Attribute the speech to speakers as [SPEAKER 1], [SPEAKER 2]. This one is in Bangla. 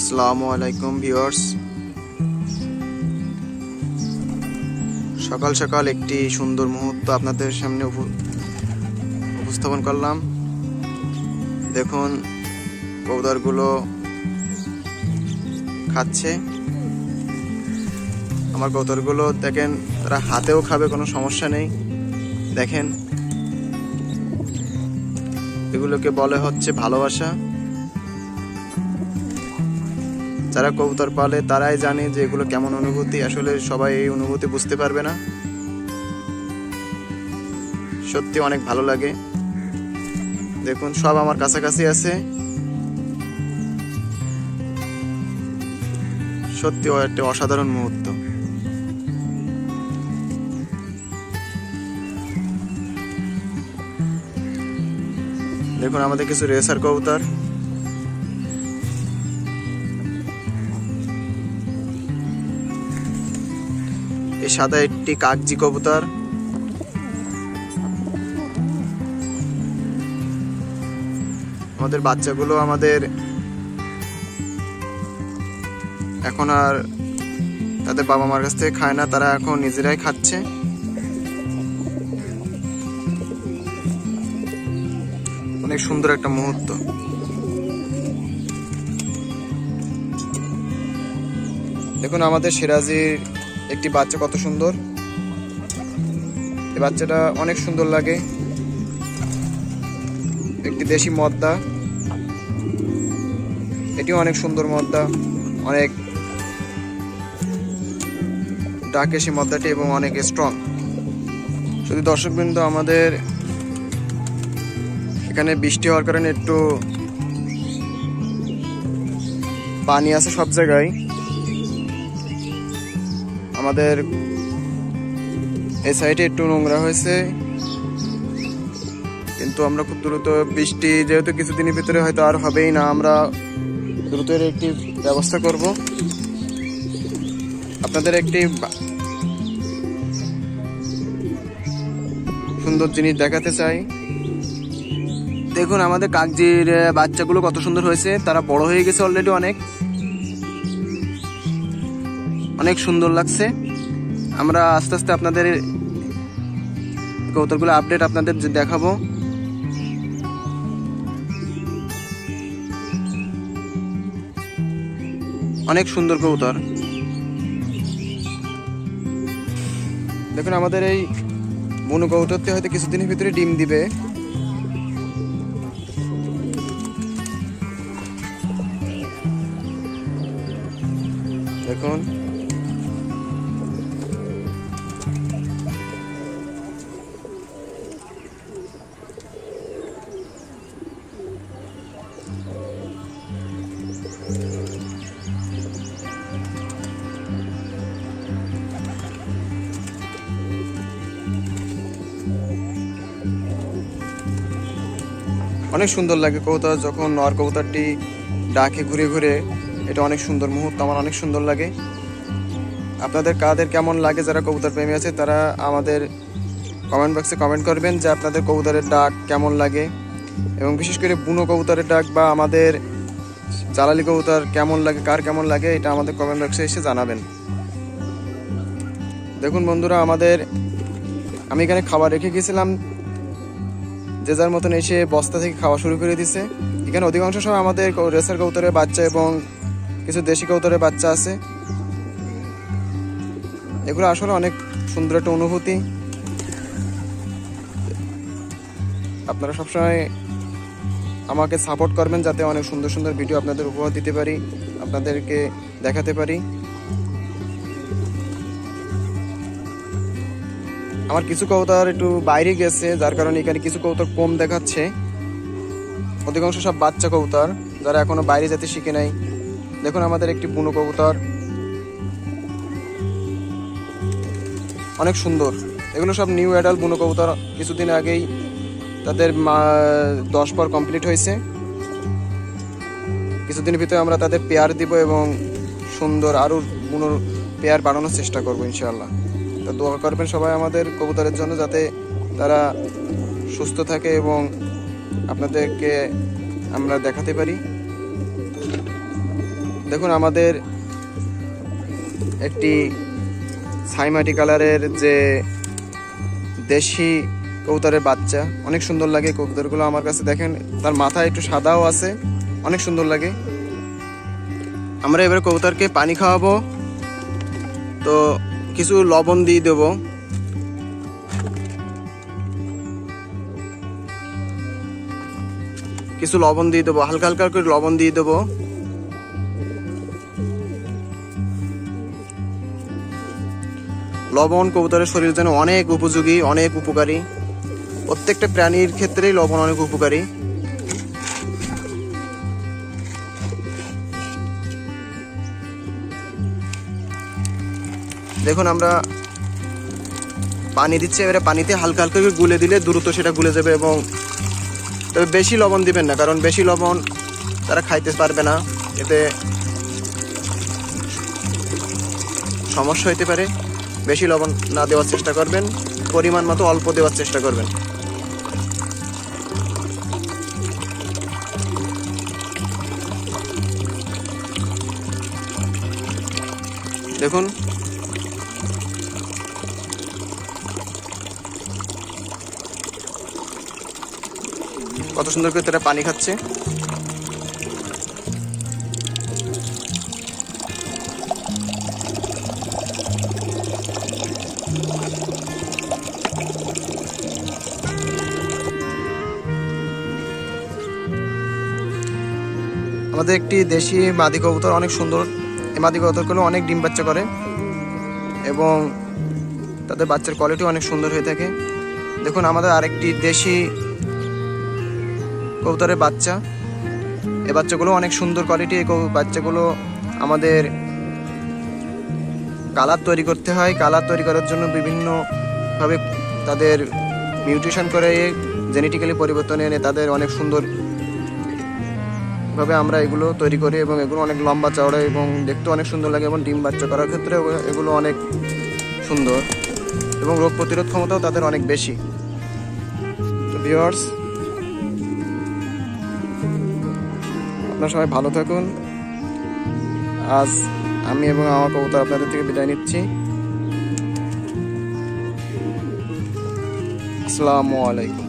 [SPEAKER 1] আসসালামু আলাইকুম ভিউয়ার্স, সকাল সকাল একটি সুন্দর মুহূর্ত আপনাদের সামনে উপস্থাপন করলাম। দেখুন কবুতরগুলো খাচ্ছে। আমার কবুতরগুলো দেখেন, তারা হাতেও খাবে, কোনো সমস্যা নেই। দেখেন, এগুলোকে বলে হচ্ছে ভালোবাসা। যারা কবুতর পালে তারাই জানে যে এগুলো কেমন অনুভূতি। আসলে সবাই এই অনুভূতি বুঝতে পারবে না। সত্যি অনেক ভালো লাগে। দেখুন, সব আমার কাছাকাছি আছে। সত্যি একটা অসাধারণ মুহূর্ত। দেখুন আমাদের কিছু রেসার কবুতর। এই সাদা একটি কাগজি কবুতর। আমাদের বাচ্চাগুলো আমাদের এখন আর তাদের বাবা মার কাছ থেকে খায় না, তারা এখন নিজেরাই খাচ্ছে। অনেক সুন্দর একটা মুহূর্ত। দেখুন আমাদের সিরাজির একটি বাচ্চা কত সুন্দর। এই বাচ্চাটা অনেক সুন্দর লাগে। একটি দেশি মদ্দা, এটিও অনেক সুন্দর মদ্দা, অনেক ডাকে সে মদ্দাটি এবং অনেক স্ট্রং। শুধু দর্শকবৃন্দ, আমাদের এখানে বৃষ্টি হওয়ার কারণে একটু পানি আছে সব জায়গায়। আমাদের এই সাইডে একটু নোংরা হয়েছে, কিন্তু আমরা খুব দ্রুত, বৃষ্টি যেহেতু কিছুদিনের ভিতরে হয়তো আর হবেই না, আমরা দ্রুত একটি ব্যবস্থা করব। আপনাদের একটি সুন্দর জিনিস দেখাতে চাই। দেখুন আমাদের কাগজির বাচ্চাগুলো কত সুন্দর হয়েছে। তারা বড় হয়ে গেছে অলরেডি, অনেক সুন্দর লাগছে। আমরা আস্তে আস্তে আপনাদের কবুতরগুলো আপডেট আপনাদের দেখাবো। অনেক সুন্দর কবুতর। দেখুন আমাদের এই বুনো কবুতরটি হয়তো কিছুদিনের ভিতরে ডিম দিবে। দেখুন অনেক সুন্দর লাগে কবুতর যখন নর কবুতরটি ডাকে ঘুরে ঘুরে। এটা অনেক সুন্দর মুহূর্ত, আমার অনেক সুন্দর লাগে। আপনাদের কাদের কেমন লাগে? যারা কবুতর প্রেমী আছে তারা আমাদের কমেন্ট বক্সে কমেন্ট করবেন যে আপনাদের কবুতরের ডাক কেমন লাগে, এবং বিশেষ করে বুনো কবুতরের ডাক বা আমাদের জালালি কবুতর কেমন লাগে, কার কেমন লাগে, এটা আমাদের কমেন্ট বক্সে এসে জানাবেন। দেখুন বন্ধুরা, আমি এখানে খাবার রেখে গেছিলাম, যে যার মতন এসে বস্তা থেকে খাওয়া শুরু করে দিছে। এখানে অধিকাংশ সময় আমাদের রেসার কবুতরের বাচ্চা এবং কিছু দেশি কবুতরের বাচ্চা আছে। এগুলো আসলে অনেক সুন্দর একটা অনুভূতি। আপনারা সবসময় আমাকে সাপোর্ট করবেন, যাতে অনেক সুন্দর সুন্দর ভিডিও আপনাদের উপহার দিতে পারি, আপনাদেরকে দেখাতে পারি। আমার কিছু কবুতর একটু বাইরে গেছে, যার কারণে এখানে কিছু কবুতর কম দেখাচ্ছে। অধিকাংশ সব বাচ্চা কবুতর, যারা এখনো বাইরে যেতে শিখে নাই। দেখুন আমাদের একটি বুনো কবুতর, অনেক সুন্দর। এগুলো সব নিউ অ্যাডাল্ট বুনো কবুতর। কিছুদিন আগেই তাদের 10 পর কমপ্লিট হয়েছে। কিছুদিনের ভিতরে আমরা তাদের পেয়ার দিব এবং সুন্দর আরও বুনো পেয়ার বানানোর চেষ্টা করবো ইনশাআল্লাহ। তো দোয়া করবেন সবাই আমাদের কবুতরের জন্য, যাতে তারা সুস্থ থাকে এবং আপনাদেরকে আমরা দেখাতে পারি। দেখুন আমাদের একটি ছাইমাটি কালারের যে দেশি কবুতরের বাচ্চা, অনেক সুন্দর লাগে কবুতরগুলো আমার কাছে। দেখেন তার মাথা একটু সাদাও আছে, অনেক সুন্দর লাগে। আমরা এবার কবুতরকে পানি খাওয়াবো, তো কিছু লবণ দিয়ে দেবো। কিছু লবণ দিয়ে দেবো, হালকা হালকা করে লবণ দিয়ে দেবো। লবণ কবুতরের শরীরের জন্য অনেক উপযোগী, অনেক উপকারী। প্রত্যেকটা প্রাণীর ক্ষেত্রেই লবণ অনেক উপকারী। দেখুন আমরা পানি দিচ্ছি, এবারে পানিতে হালকা হালকা করে গুলে দিলে দ্রুত সেটা গুলে যাবে। এবং তবে বেশি লবণ দিবেন না, কারণ বেশি লবণ তারা খাইতে পারবে না, এতে সমস্যা হইতে পারে। বেশি লবণ না দেওয়ার চেষ্টা করবেন, পরিমাণ মতো অল্প দেওয়ার চেষ্টা করবেন। দেখুন কত সুন্দর করে তারা পানি খাচ্ছে। আমাদের একটি দেশি মাদি কবুতর অনেক সুন্দর। এই মাদি কবুতরগুলো অনেক ডিম বাচ্চা করে এবং তাদের বাচ্চার কোয়ালিটি অনেক সুন্দর হয়ে থাকে। দেখুন আমাদের আরেকটি দেশি কবুতরের বাচ্চা, এই বাচ্চাগুলো অনেক সুন্দর কোয়ালিটি। এই বাচ্চাগুলো আমাদের কালার তৈরি করতে হয়। কালার তৈরি করার জন্য বিভিন্নভাবে তাদের মিউটেশন করে, জেনেটিক্যালি পরিবর্তন এনে তাদের অনেক সুন্দরভাবে আমরা এগুলো তৈরি করি এবং এগুলো অনেক লম্বা চওড়া এবং দেখতে অনেক সুন্দর লাগে। এবং ডিম বাচ্চা করার ক্ষেত্রে এগুলো অনেক সুন্দর এবং রোগ প্রতিরোধ ক্ষমতাও তাদের অনেক বেশি। তো ভিউয়ার্স, আপনারা সবাই ভালো থাকুন। আজ আমি এবং আমার কবুতর আপনাদের থেকে বিদায় নিচ্ছি। আসসালামু আলাইকুম।